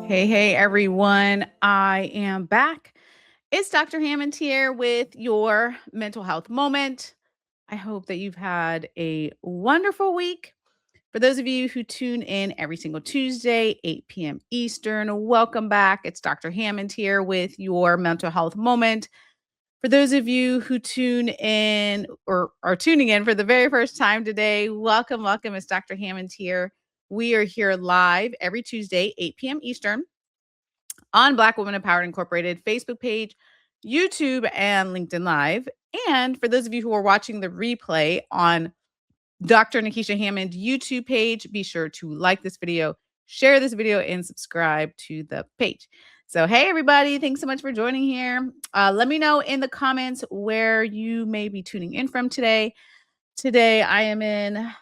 Hey, everyone. I am back. It's Dr. Hammond here with your mental health moment. I hope that you've had a wonderful week. For those of you who tune in every single Tuesday, 8 p.m. Eastern, welcome back. It's Dr. Hammond here with your mental health moment. For those of you who tune in or are tuning in for the very first time today, welcome. It's Dr. Hammond here. We are here live every Tuesday, 8 p.m. Eastern on Black Women Empowered Incorporated Facebook page, YouTube, and LinkedIn Live. And for those of you who are watching the replay on Dr. Nekeshia Hammond YouTube page, be sure to like this video, share this video, and subscribe to the page. So, hey, everybody, thanks so much for joining here. Let me know in the comments where you may be tuning in from today. Today, I am in, I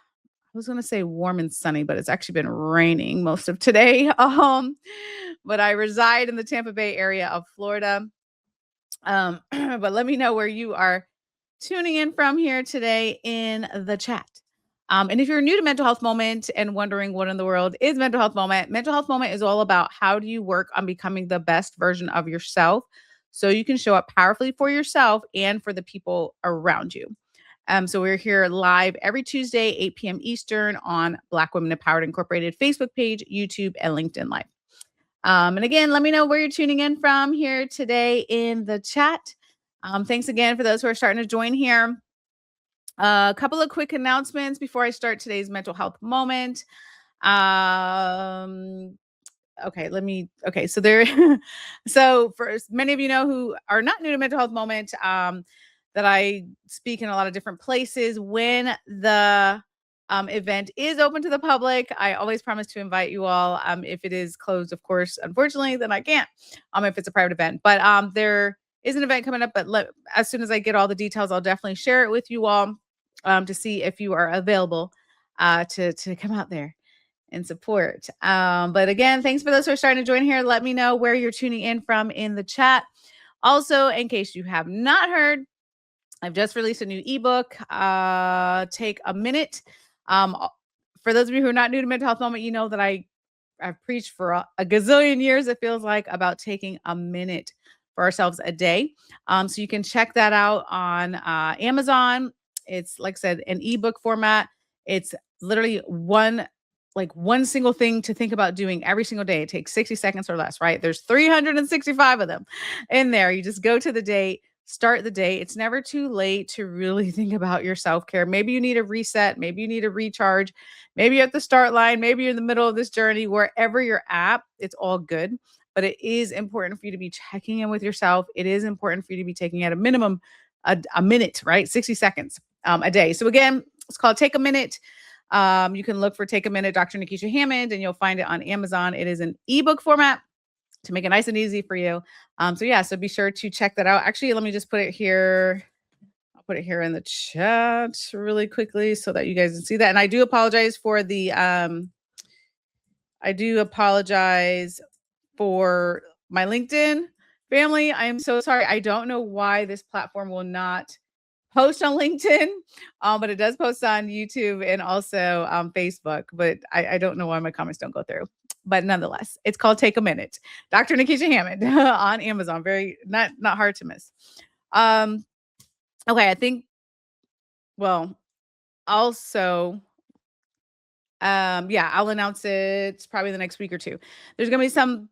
was going to say warm and sunny, but it's actually been raining most of today. But I reside in the Tampa Bay area of Florida. But let me know where you are tuning in from here today in the chat. And if you're new to Mental Health Moment and wondering what in the world is Mental Health Moment is all about how do you work on becoming the best version of yourself so you can show up powerfully for yourself and for the people around you. So we're here live every Tuesday, 8 p.m. Eastern on Black Women Empowered Incorporated Facebook page, YouTube, and LinkedIn Live. And again, let me know where you're tuning in from here today in the chat. Thanks again for those who are starting to join here. A couple of quick announcements before I start today's mental health moment. So there, so for many of you know who are not new to mental health moment, that I speak in a lot of different places. When the event is open to the public, I always promise to invite you all. If it is closed, of course, unfortunately, then I can't. If it's a private event, but there is an event coming up. But as soon as I get all the details, I'll definitely share it with you all to see if you are available to come out there and support. But again, thanks for those who are starting to join here. Let me know where you're tuning in from in the chat. Also, in case you have not heard, I've just released a new ebook. Take a minute. For those of you who are not new to Mental Health Moment, you know that I've preached for a gazillion years, it feels like, about taking a minute for ourselves a day. So you can check that out on Amazon. It's, like I said, an ebook format. It's literally one single thing to think about doing every single day. It takes 60 seconds or less, right? There's 365 of them in there. You just go to the date, start the day. It's never too late to really think about your self-care. Maybe you need a reset. Maybe you need a recharge. Maybe you're at the start line. Maybe you're in the middle of this journey. Wherever you're at, it's all good. But it is important for you to be checking in with yourself. It is important for you to be taking at a minimum a minute, right? 60 seconds a day. So again, it's called Take a Minute. You can look for Take a Minute, Dr. Nekeshia Hammond, and you'll find it on Amazon. It is an ebook format to make it nice and easy for you. So be sure to check that out. Actually, let me just put it here. I'll put it here in the chat really quickly so that you guys can see that. And I do apologize for my LinkedIn family. I am so sorry. I don't know why this platform will not post on LinkedIn, but it does post on YouTube and also Facebook. But I don't know why my comments don't go through. But nonetheless, it's called Take a Minute. Dr. Nekeshia Hammond on Amazon. Very not hard to miss. Okay, I think. Well, also, I'll announce it probably the next week or two. There's gonna be some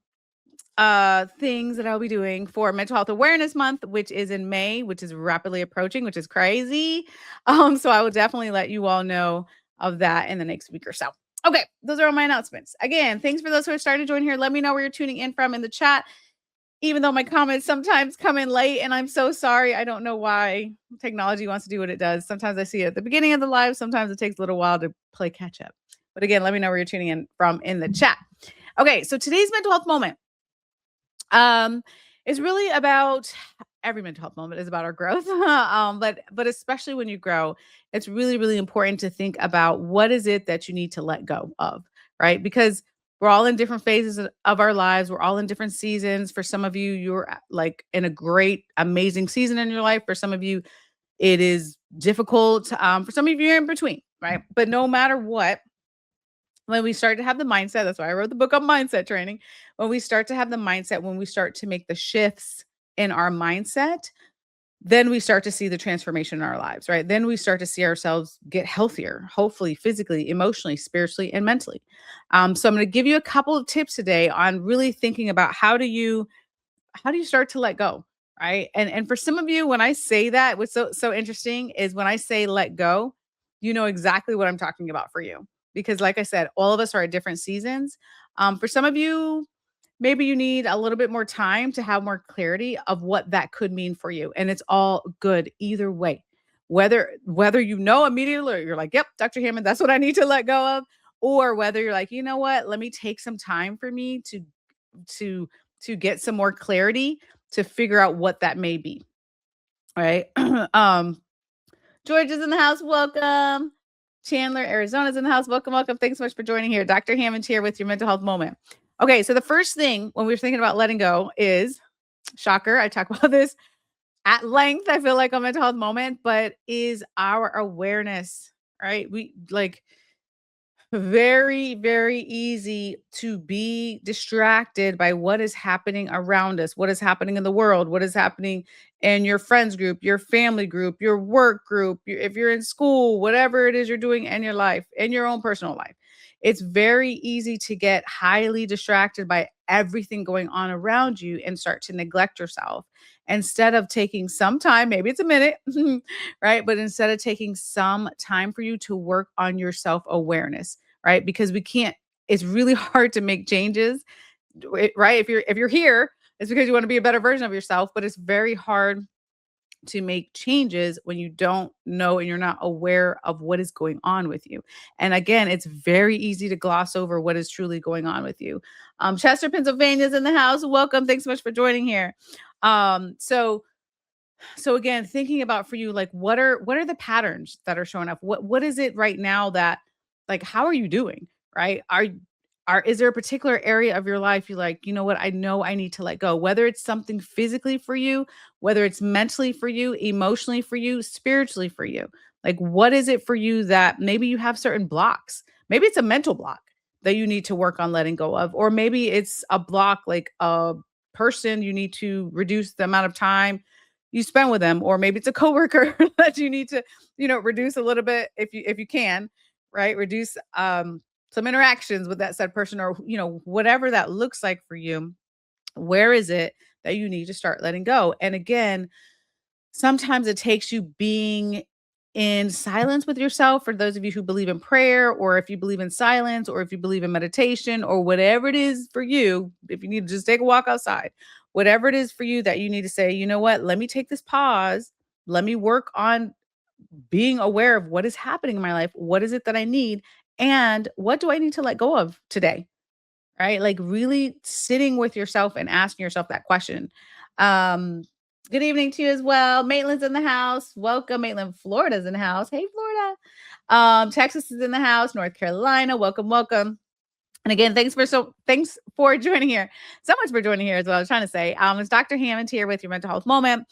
things that I'll be doing for Mental Health Awareness Month, which is in May, which is rapidly approaching, which is crazy. So I will definitely let you all know of that in the next week or so. Okay, those are all my announcements. Again, thanks for those who are starting to join here. Let me know where you're tuning in from in the chat, even though my comments sometimes come in late, and I'm so sorry. I don't know why technology wants to do what it does. Sometimes I see it at the beginning of the live. Sometimes it takes a little while to play catch up. But again, let me know where you're tuning in from in the chat. Okay, so today's mental health moment is really about every mental health moment is about our growth. But especially when you grow, it's really, really important to think about what is it that you need to let go of, right? Because we're all in different phases of our lives. We're all in different seasons. For some of you, you're like in a great, amazing season in your life. For some of you, It is difficult for some of you in between, right? But no matter what, when we start to have the mindset, that's why I wrote the book on mindset training. When we start to have the mindset, when we start to make the shifts in our mindset, then we start to see the transformation in our lives, right? Then we start to see ourselves get healthier, hopefully, physically, emotionally, spiritually, and mentally. So I'm going to give you a couple of tips today on really thinking about how do you start to let go, right? And for some of you, when I say that, what's so interesting is when I say let go, you know exactly what I'm talking about for you. Because like I said, all of us are at different seasons. For some of you, maybe you need a little bit more time to have more clarity of what that could mean for you. And it's all good either way. Whether you know immediately or you're like, yep, Dr. Hammond, that's what I need to let go of, or whether you're like, you know what, let me take some time for me to to get some more clarity to figure out what that may be. Right. George is in the house. Welcome. Chandler, Arizona's in the house. Welcome, welcome. Thanks so much for joining here. Dr. Hammond here with your mental health moment. Okay, so the first thing when we're thinking about letting go is shocker. I talk about this at length, I feel like on mental health moment, but is our awareness, right? We like very, very easy to be distracted by what is happening around us, what is happening in the world, what is happening in your friends group, your family group, your work group, if you're in school, whatever it is you're doing in your life, in your own personal life. It's very easy to get highly distracted by everything going on around you and start to neglect yourself instead of taking some time, maybe it's a minute, right? But instead of taking some time for you to work on your self awareness, right? Because we can't, it's really hard to make changes, right? If you're here, it's because you want to be a better version of yourself, but it's very hard to make changes when you don't know and you're not aware of what is going on with you. And again, it's very easy to gloss over what is truly going on with you. Chester, Pennsylvania is in the house. Welcome. Thanks so much for joining here. So again, thinking about for you, like what are the patterns that are showing up? What is it right now that like how are you doing? Right? Are is there a particular area of your life you're like, you know what, I know I need to let go, whether it's something physically for you, whether it's mentally for you, emotionally for you, spiritually for you. Like what is it for you that maybe you have certain blocks? Maybe it's a mental block that you need to work on letting go of, or maybe it's a block like a person you need to reduce the amount of time you spend with them, or maybe it's a coworker that you need to, reduce a little bit if you can, right? Reduce some interactions with that said person, or whatever that looks like for you. Where is it that you need to start letting go? And again, sometimes it takes you being in silence with yourself, for those of you who believe in prayer, or if you believe in silence, or if you believe in meditation, or whatever it is for you, if you need to just take a walk outside, whatever it is for you that you need to say, you know what, let me take this pause. Let me work on being aware of what is happening in my life. What is it that I need? And what do I need to let go of today? Right? Like really sitting with yourself and asking yourself that question. Um, Good evening to you as well. Maitland's in the house. Welcome, Maitland. Florida's in the house. Hey, Florida. Texas is in the house. North Carolina. Welcome, welcome. And again, thanks for joining here. So much for joining here is what I was trying to say. It's Dr. Hammond here with your mental health moment.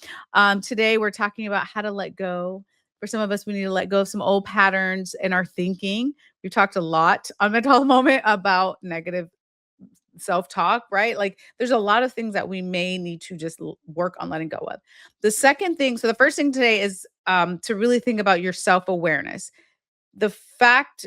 Today we're talking about how to let go. For some of us, we need to let go of some old patterns in our thinking. We've talked a lot on mental health moment about negative self-talk, right? Like there's a lot of things that we may need to just work on letting go of. The second thing, so the first thing today is to really think about your self-awareness. The fact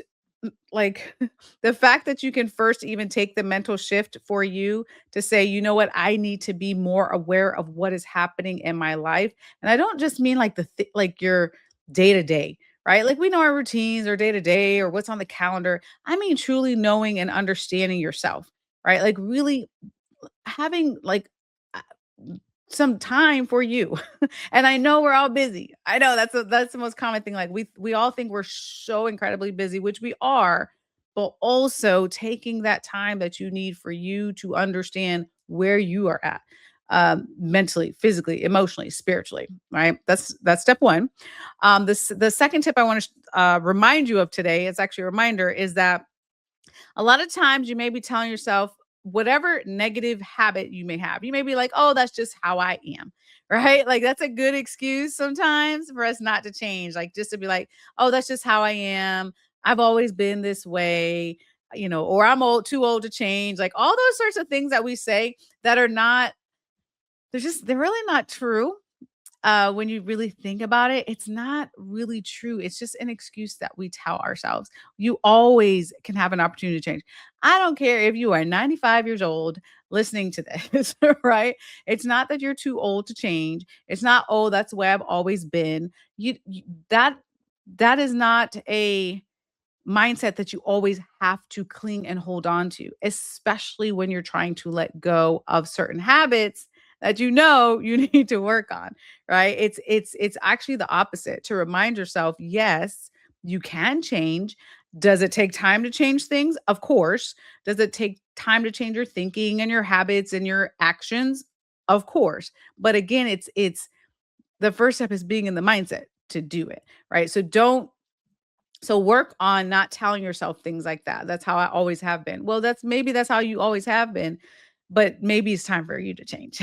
like the fact that you can first even take the mental shift for you to say, you know what, I need to be more aware of what is happening in my life. And I don't just mean like like your day to day, right? Like we know our routines or day to day or what's on the calendar. I mean truly knowing and understanding yourself, right? Like really having like uh, some time for you. And I know we're all busy. I know that's the most common thing. Like we all think we're so incredibly busy, which we are, but also taking that time that you need for you to understand where you are at, mentally, physically, emotionally, spiritually. Right. That's step one. The second tip I want to remind you of today, it's actually a reminder, is that a lot of times you may be telling yourself whatever negative habit you may have. You may be like, oh, that's just how I am. right? Like that's a good excuse sometimes for us not to change, like just to be like, oh, that's just how I am. I've always been this way, or I'm too old to change. Like all those sorts of things that we say that are not, they're really not true. When you really think about it, it's not really true. It's just an excuse that we tell ourselves. You always can have an opportunity to change. I don't care if you are 95 years old listening to this, right? It's not that you're too old to change. It's not, oh, that's the way I've always been. You that is not a mindset that you always have to cling and hold on to, especially when you're trying to let go of certain habits that you need to work on, right? It's actually the opposite, to remind yourself, yes, you can change. Does it take time to change things? Of course. Does it take time to change your thinking and your habits and your actions? Of course. But again, it's the first step is being in the mindset to do it, right? So work on not telling yourself things like that. That's how I always have been. Well, that's how you always have been, but maybe it's time for you to change.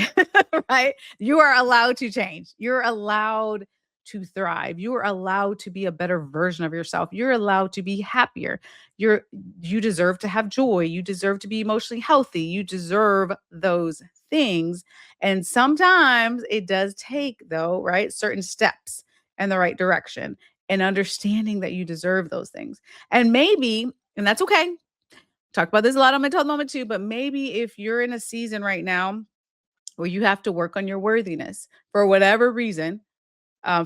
Right? You are allowed to change. You're allowed to thrive. You are allowed to be a better version of yourself. You're allowed to be happier. You're you deserve to have joy. You deserve to be emotionally healthy. You deserve those things. And sometimes it does take though, right? Certain steps in the right direction and understanding that you deserve those things. And maybe, and that's okay. Talk about this a lot on Mental Health Moment too, but maybe if you're in a season right now where you have to work on your worthiness for whatever reason,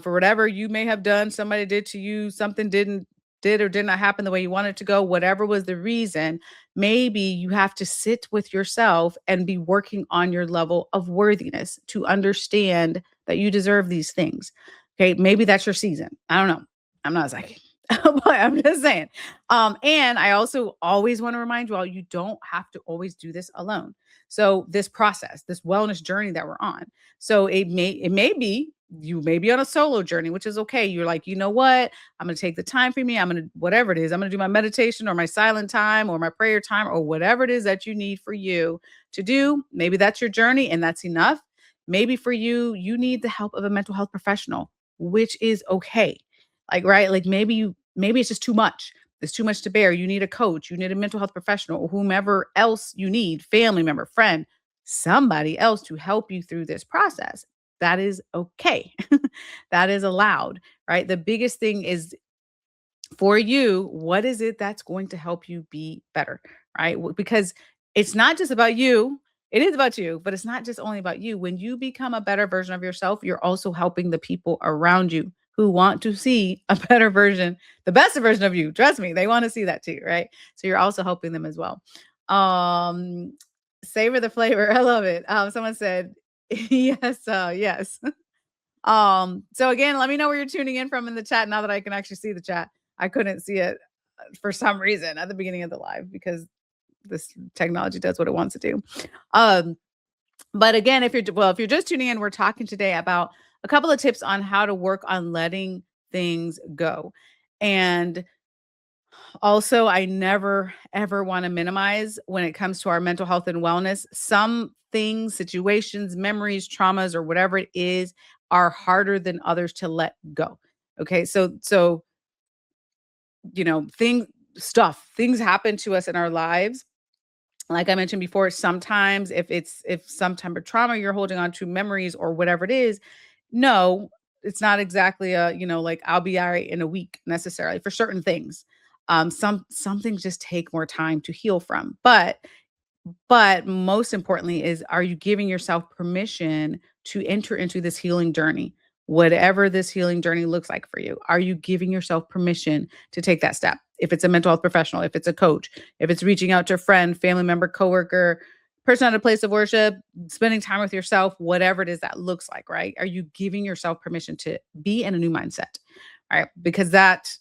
for whatever you may have done, somebody did to you, something did or did not happen the way you wanted it to go, whatever was the reason, maybe you have to sit with yourself and be working on your level of worthiness to understand that you deserve these things. Okay, maybe that's your season. I don't know. I'm not psychic. But I'm just saying. And I also always want to remind you all, you don't have to always do this alone. So this process, this wellness journey that we're on, so it may be you may be on a solo journey, which is okay. You're like, you know what? I'm going to take the time for me. I'm going to, whatever it is, I'm going to do my meditation or my silent time or my prayer time or whatever it is that you need for you to do. Maybe that's your journey and that's enough. Maybe for you, you need the help of a mental health professional, which is okay. Like, right? Like maybe it's just too much. It's too much to bear. You need a coach, you need a mental health professional, or whomever else you need, family member, friend, somebody else to help you through this process. That is okay. That is allowed, right? The biggest thing is for you, what is it that's going to help you be better, right? Because it's not just about you. It is about you, but it's not just only about you. When you become a better version of yourself, you're also helping the people around you who want to see a better version, the best version of you. Trust me, they want to see that too, right? So you're also helping them as well. Um, savor the flavor. I love it. Someone said, yes, yes. So again, let me know where you're tuning in from in the chat now that I can actually see the chat. I couldn't see it for some reason at the beginning of the live because this technology does what it wants to do. Um, but again, if you're just tuning in, we're talking today about a couple of tips on how to work on letting things go. And also, I never ever want to minimize when it comes to our mental health and wellness. Some things, situations, memories, traumas, or whatever it is, are harder than others to let go. Okay. So, things happen to us in our lives. Like I mentioned before, sometimes if some type of trauma you're holding on to, memories or whatever it is, no, it's not exactly like I'll be all right in a week necessarily for certain things. Some things just take more time to heal from. But most importantly is, are you giving yourself permission to enter into this healing journey? Whatever this healing journey looks like for you, are you giving yourself permission to take that step? If it's a mental health professional, if it's a coach, if it's reaching out to a friend, family member, coworker, person at a place of worship, spending time with yourself, whatever it is that looks like, right? Are you giving yourself permission to be in a new mindset? All right. Because that,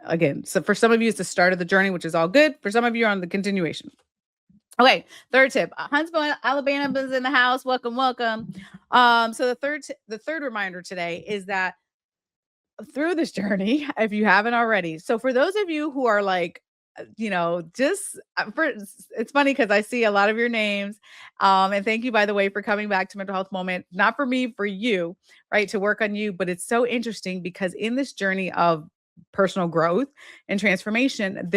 again, so for some of you, it's the start of the journey, which is all good. For some of you, on the continuation. Okay, third tip. Huntsville, Alabama is in the house. Welcome, welcome. So the third reminder today is that through this journey, if you haven't already, so for those of you who are like, just it's funny because I see a lot of your names. And thank you, by the way, for coming back to Mental Health Moment, not for me, for you, right, to work on you. But it's so interesting because in this journey of personal growth and transformation,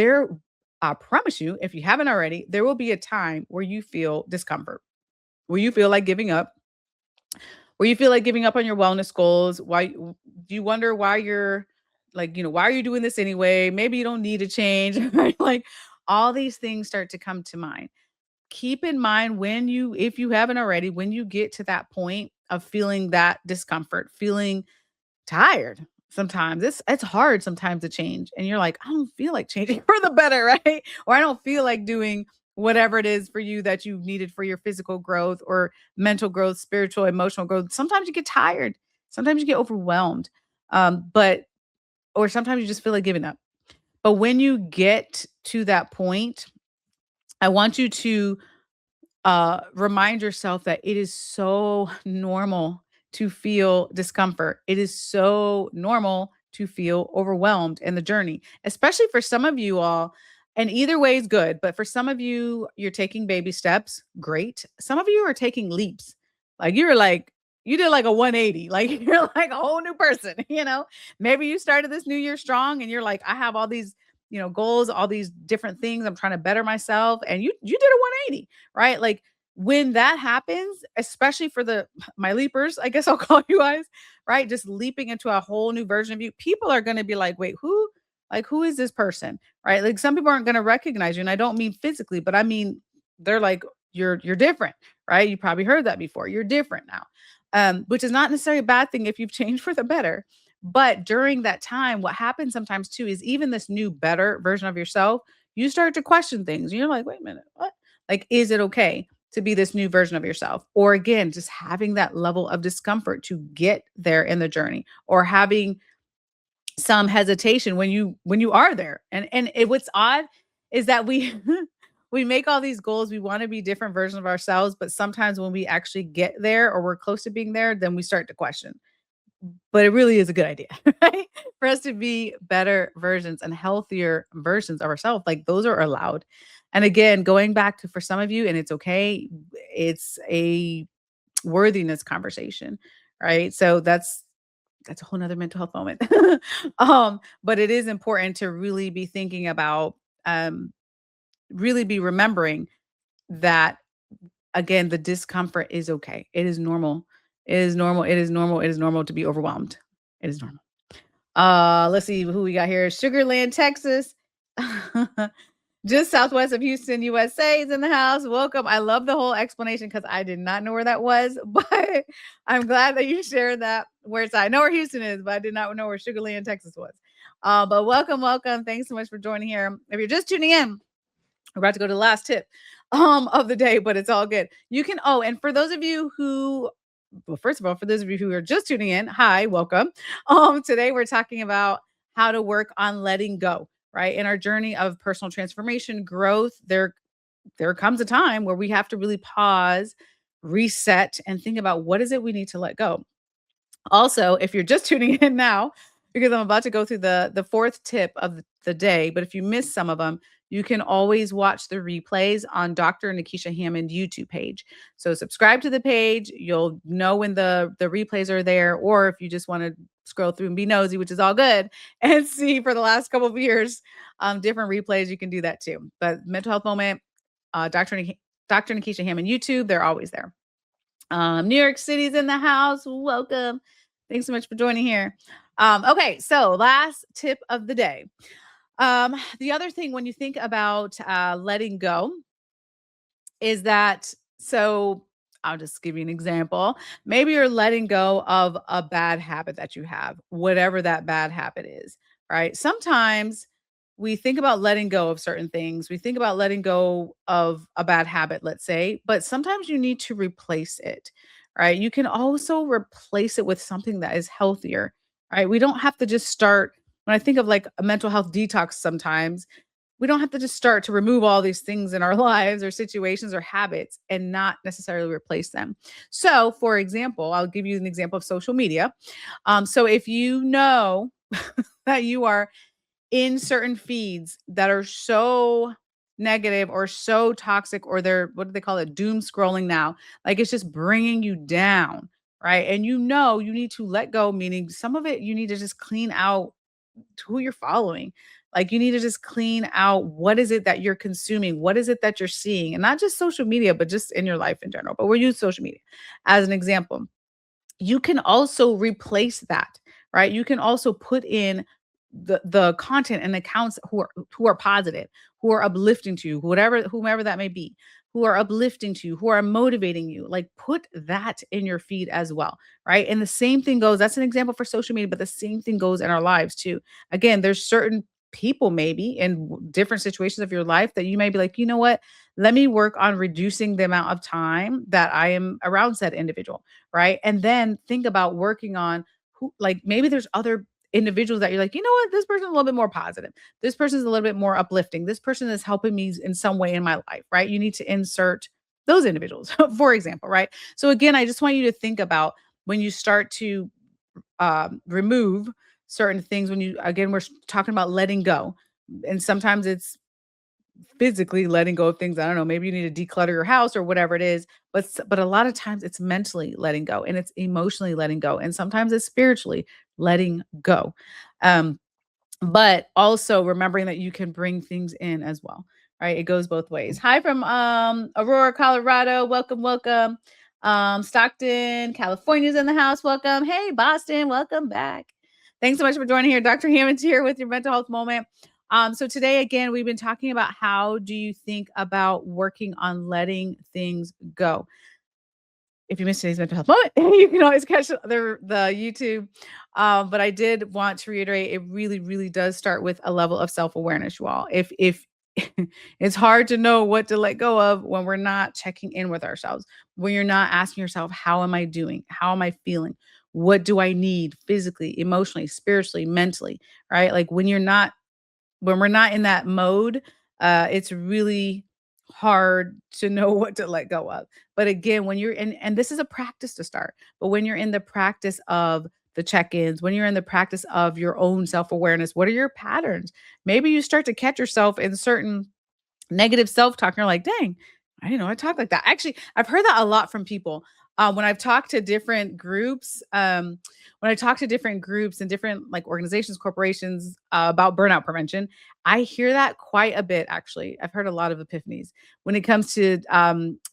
I promise you, if you haven't already, there will be a time where you feel discomfort, where you feel like giving up, where you feel like giving up on your wellness goals. Do you wonder why you're like, why are you doing this anyway? Maybe you don't need to change, right? Like all these things start to come to mind. Keep in mind if you haven't already, when you get to that point of feeling that discomfort, feeling tired sometimes. It's hard sometimes to change, and you're like, "I don't feel like changing for the better," right? Or I don't feel like doing whatever it is for you that you needed for your physical growth or mental growth, spiritual, emotional growth. Sometimes you get tired. Sometimes you get overwhelmed. But or sometimes you just feel like giving up. But when you get to that point, I want you to remind yourself that it is so normal to feel discomfort. It is so normal to feel overwhelmed in the journey, especially for some of you all. And either way is good. But for some of you, you're taking baby steps. Great. Some of you are taking leaps. You did like a 180, like you're like a whole new person, Maybe you started this new year strong and you're like, I have all these, goals, all these different things. I'm trying to better myself. And you did a 180, right? Like when that happens, especially for my leapers, I guess I'll call you guys, right? Just leaping into a whole new version of you. People are going to be like, wait, who? Like, who is this person? Right? Like some people aren't going to recognize you. And I don't mean physically, but I mean, they're like, you're different, right? You probably heard that before. You're different now. Which is not necessarily a bad thing if you've changed for the better. But during that time, what happens sometimes too is even this new, better version of yourself, you start to question things. You're like, wait a minute, what? Like, is it okay to be this new version of yourself? Or again, just having that level of discomfort to get there in the journey, or having some hesitation when you are there. What's odd is that we we make all these goals. We want to be different versions of ourselves, but sometimes when we actually get there or we're close to being there, then we start to question. But it really is a good idea, right? For us to be better versions and healthier versions of ourselves. Like those are allowed. And again, going back to for some of you, and it's okay, it's a worthiness conversation, right? So that's a whole nother mental health moment. But it is important to really be thinking about, really be remembering that again, the discomfort is okay. It is normal. It is normal. It is normal. It is normal to be overwhelmed. It is normal. Let's see who we got here. Sugarland, Texas. Just southwest of Houston, USA is in the house. Welcome. I love the whole explanation because I did not know where that was, but I'm glad that you shared that. Where it's I know where Houston is, but I did not know where Sugarland, Texas was. But welcome, welcome. Thanks so much for joining here. If you're just tuning in, we're about to go to the last tip of the day, but it's all good. You can and for those of you who well, first of all, for those of you who are just tuning in, hi, welcome. Today we're talking about how to work on letting go, right? In our journey of personal transformation, growth, there comes a time where we have to really pause, reset, and think about what is it we need to let go. Also, if you're just tuning in now, because I'm about to go through the fourth tip of the day, but if you missed some of them, you can always watch the replays on Dr. Nekeshia Hammond YouTube page. So subscribe to the page. You'll know when the replays are there, or if you just want to scroll through and be nosy, which is all good, and see for the last couple of years different replays, you can do that too. But Mental Health Moment, Dr. Nekeshia Hammond YouTube, they're always there. New York City's in the house. Welcome. Thanks so much for joining here. Okay, so last tip of the day. The other thing when you think about letting go is that I'll just give you an example. Maybe you're letting go of a bad habit that you have, whatever that bad habit is, right? Sometimes we think about letting go of certain things. We think about letting go of a bad habit, let's say, but sometimes you need to replace it, right? You can also replace it with something that is healthier, right? We don't have to just start. When I think of like a mental health detox, sometimes we don't have to just start to remove all these things in our lives or situations or habits and not necessarily replace them. So, for example, I'll give you an example of social media. So if you know that you are in certain feeds that are so negative or so toxic, or they're, what do they call it? Doom scrolling now. Like it's just bringing you down, right? And you know, you need to let go, meaning some of it you need to just clean out who you're following. Like you need to just clean out what is it that you're consuming? What is it that you're seeing? And not just social media, but just in your life in general. But we'll use social media as an example. You can also replace that, right? You can also put in the content and accounts who are positive, who are uplifting to you, whatever whomever that may be, who are uplifting to you, who are motivating you. Like put that in your feed as well, right? And the same thing goes, that's an example for social media, but the same thing goes in our lives too. Again, there's certain people maybe in different situations of your life that you may be like, you know what? Let me work on reducing the amount of time that I am around said individual, right? And then think about working on who, like maybe there's other individuals that you're like, you know what, this person's a little bit more positive. This person's a little bit more uplifting. This person is helping me in some way in my life, right? You need to insert those individuals, for example, right? So again, I just want you to think about when you start to remove certain things, when you, again, we're talking about letting go. And sometimes it's physically letting go of things. I don't know, maybe you need to declutter your house or whatever it is, but but a lot of times it's mentally letting go and it's emotionally letting go and sometimes it's spiritually letting go. Um but also remembering that you can bring things in as well, right? It goes both ways. Hi from Aurora, Colorado. Welcome, welcome. Stockton, California's in the house. Welcome. Hey, Boston, welcome back. Thanks so much for joining here. Dr. Hammond here with your mental health moment. So today again, we've been talking about how do you think about working on letting things go. If you missed today's mental health moment, you can always catch the YouTube. But I did want to reiterate, it really, really does start with a level of self-awareness, you all. If it's hard to know what to let go of when we're not checking in with ourselves, when you're not asking yourself, how am I doing? How am I feeling? What do I need physically, emotionally, spiritually, mentally? Right? Like when we're not in that mode, it's really hard to know what to let go of. But again, when you're in, and this is a practice to start, but when you're in the practice of the check-ins, when you're in the practice of your own self-awareness, what are your patterns? Maybe you start to catch yourself in certain negative self-talk, and you're like, "Dang, I didn't know I talk like that." Actually, I've heard that a lot from people. When I've talked to different groups, when I talk to different groups and different like organizations, corporations about burnout prevention, I hear that quite a bit. Actually, I've heard a lot of epiphanies when it comes to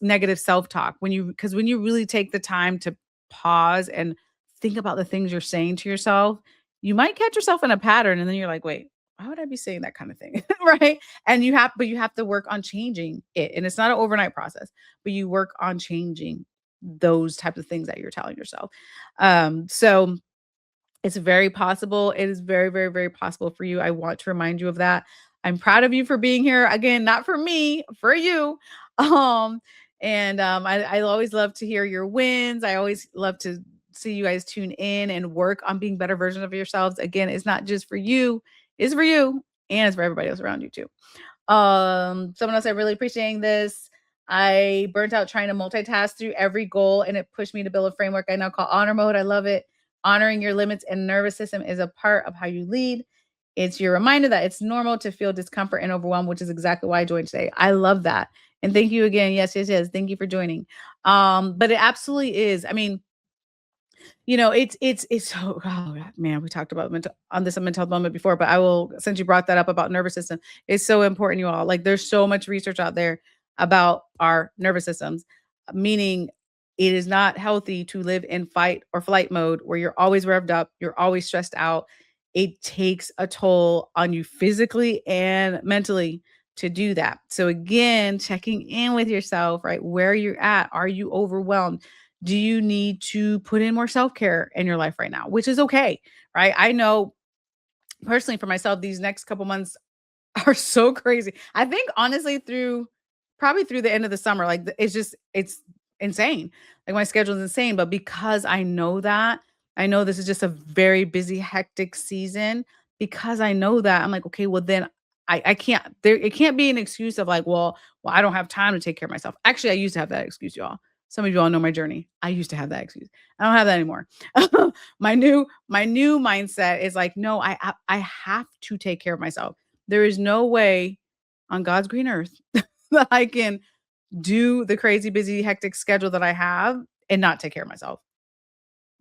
negative self-talk. Because when you really take the time to pause and think about the things you're saying to yourself, you might catch yourself in a pattern, and then you're like, "Wait, why would I be saying that kind of thing?" Right? And you have to work on changing it. And it's not an overnight process, but you work on changing those types of things that you're telling yourself. So it's very possible. It is very, very, very possible for you. I want to remind you of that. I'm proud of you for being here. Again, not for me, for you. Um, I always love to hear your wins. I always love to see you guys tune in and work on being better versions of yourselves. Again, it's not just for you, it's for you and it's for everybody else around you too. Someone else said, really appreciating this. I burnt out trying to multitask through every goal and it pushed me to build a framework I now call honor mode. I love it. Honoring your limits and nervous system is a part of how you lead. It's your reminder that it's normal to feel discomfort and overwhelm, which is exactly why I joined today. I love that. And thank you again. Yes, yes, yes. Thank you for joining. But it absolutely is. I mean, it's so, oh man, we talked about mental on this mental health moment before, but I will, since you brought that up about nervous system, it's so important, you all. Like there's so much research out there about our nervous systems, meaning it is not healthy to live in fight or flight mode where you're always revved up, you're always stressed out. It takes a toll on you physically and mentally to do that. So again, checking in with yourself, right? Where you're at. Are you overwhelmed? Do you need to put in more self-care in your life right now? Which is okay, right? I know personally for myself, these next couple months are so crazy. I think honestly probably through the end of the summer, like it's insane. Like my schedule is insane, but because I know that, I know this is just a very busy, hectic season. Because I know that, I'm like, okay, well then I can't there it can't be an excuse of like, well, I don't have time to take care of myself. Actually, I used to have that excuse, y'all. Some of you all know my journey. I used to have that excuse. I don't have that anymore. My new mindset is like, no, I have to take care of myself. There is no way on God's green earth that I can do the crazy busy hectic schedule that I have and not take care of myself.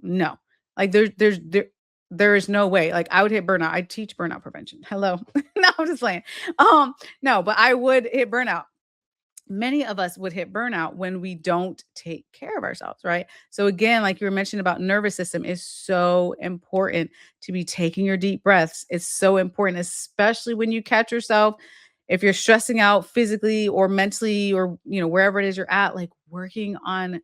No. Like there is no way. Like I would hit burnout. I teach burnout prevention. Hello. No, I'm just playing. No, but I would hit burnout. Many of us would hit burnout when we don't take care of ourselves, right? So again, like you were mentioning about nervous system is so important to be taking your deep breaths. It's so important, especially when you catch yourself if you're stressing out physically or mentally or wherever it is you're at, like working on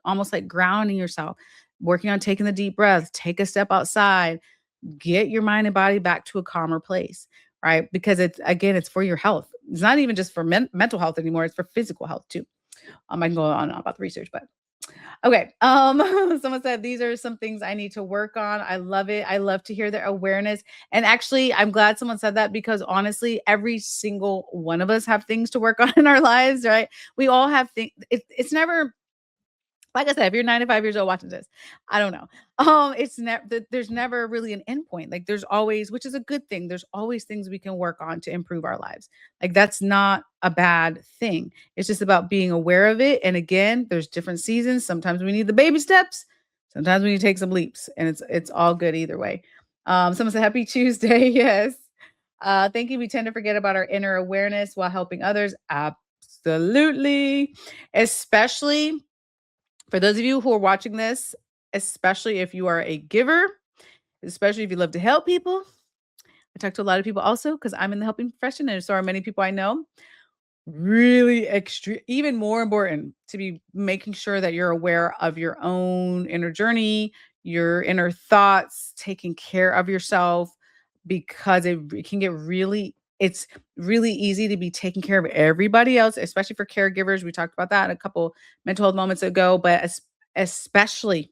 almost like grounding yourself, working on taking the deep breath, take a step outside, get your mind and body back to a calmer place, right? Because it's again, it's for your health. It's not even just for mental health anymore, it's for physical health too. I can go on and on about the research, but okay. Someone said these are some things I need to work on. I love it. I love to hear their awareness. And actually, I'm glad someone said that because honestly, every single one of us have things to work on in our lives, right? We all have things. It's never like I said, if you're 95 years old watching this, I don't know. It's never there's never really an endpoint. Like there's always, which is a good thing. There's always things we can work on to improve our lives. Like that's not a bad thing. It's just about being aware of it. And again, there's different seasons. Sometimes we need the baby steps. Sometimes we need to take some leaps, and it's all good either way. Someone said, "Happy Tuesday." Yes. Thank you. We tend to forget about our inner awareness while helping others. Absolutely, especially for those of you who are watching this, especially if you are a giver, especially if you love to help people. I talk to a lot of people also because I'm in the helping profession, and so are many people I know. Really extreme, even more important to be making sure that you're aware of your own inner journey, your inner thoughts, taking care of yourself because it can get it's really easy to be taking care of everybody else, especially for caregivers. We talked about that a couple mental health moments ago, but especially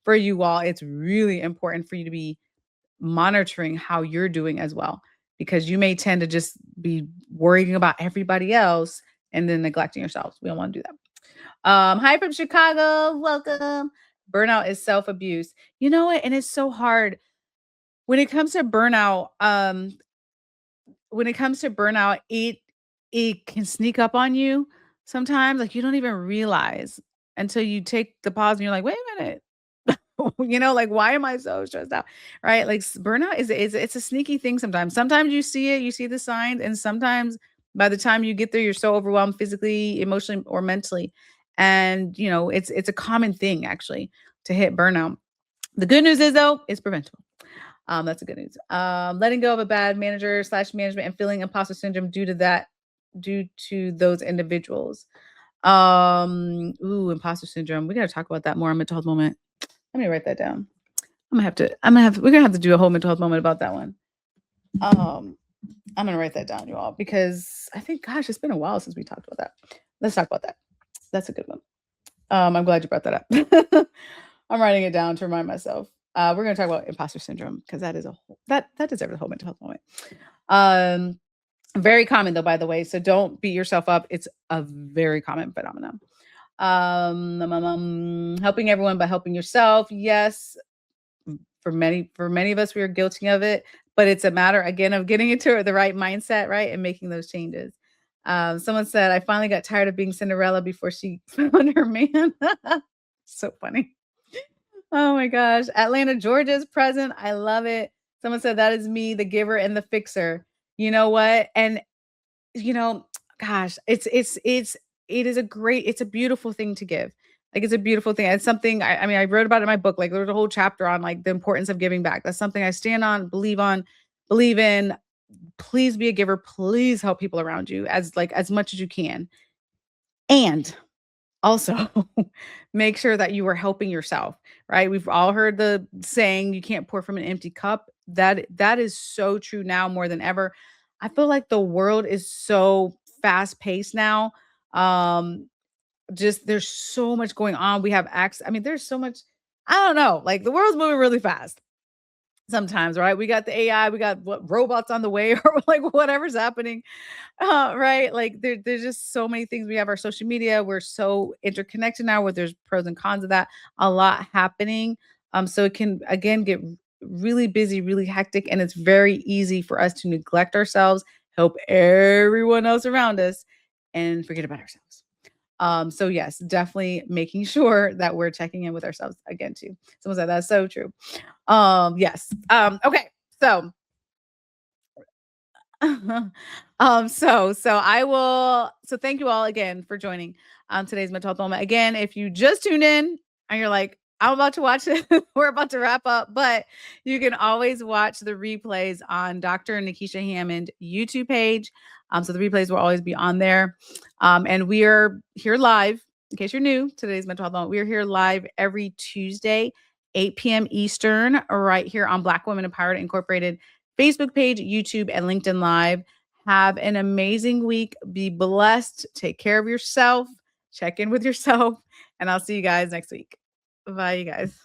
for you all, it's really important for you to be monitoring how you're doing as well, because you may tend to just be worrying about everybody else and then neglecting yourselves. We don't want to do that. Hi from Chicago. Welcome. Burnout is self abuse. You know what? And it's so hard when it comes to burnout. It can sneak up on you sometimes. Like you don't even realize until you take the pause and you're like, wait a minute. Like, why am I so stressed out? Right? Like burnout is it's a sneaky thing sometimes. Sometimes you see it, you see the signs, and sometimes by the time you get there, you're so overwhelmed physically, emotionally, or mentally. And it's a common thing actually to hit burnout. The good news is though, it's preventable. That's a good news. Letting go of a bad manager slash management and feeling imposter syndrome due to those individuals. Imposter syndrome. We got to talk about that more on mental health moment. Let me write that down. We're gonna have to do a whole mental health moment about that one. I'm gonna write that down, you all, because I think, gosh, it's been a while since we talked about that. Let's talk about that. That's a good one. I'm glad you brought that up. I'm writing it down to remind myself. We're gonna talk about imposter syndrome because that is that deserves a whole mental health moment. Um, Very common though, by the way. So don't beat yourself up. It's a very common phenomenon. Helping everyone but helping yourself. Yes, for many of us, we are guilty of it, but it's a matter again of getting into the right mindset, right, and making those changes. Someone said, "I finally got tired of being Cinderella before she found her man." So funny. Oh my gosh, Atlanta, Georgia is present. I love it. Someone said that is me, the giver and the fixer. You know what? And you know, gosh, it's a beautiful thing to give. Like it's a beautiful thing. It's something I mean, I wrote about it in my book. Like there's a whole chapter on like the importance of giving back. That's something I stand on, believe in. Please be a giver. Please help people around you as much as you can. And also make sure that you are helping yourself, right? We've all heard the saying you can't pour from an empty cup. That is so true now more than ever. I feel like the world is so fast paced now. Um just there's so much going on. We have access. I mean, there's so much, I don't know, like the world's moving really fast. sometimes, right? We got the AI, we got what robots on the way or like whatever's happening. Right? Like there's just so many things. We have our social media. We're so interconnected now where there's pros and cons of that. A lot happening. So it can again get really busy, really hectic, and it's very easy for us to neglect ourselves, help everyone else around us, and forget about ourselves. So yes, definitely making sure that we're checking in with ourselves again too. Someone said that's so true. Yes. Okay. So so thank you all again for joining today's mental health moment. Again, if you just tuned in and you're like, I'm about to watch it, we're about to wrap up, but you can always watch the replays on Dr. Nekeshia Hammond YouTube page. So the replays will always be on there. And we are here live, in case you're new, today's mental health moment. We are here live every Tuesday, 8 p.m. Eastern, right here on Black Women Empowered Incorporated Facebook page, YouTube, and LinkedIn Live. Have an amazing week. Be blessed. Take care of yourself. Check in with yourself. And I'll see you guys next week. Bye, you guys.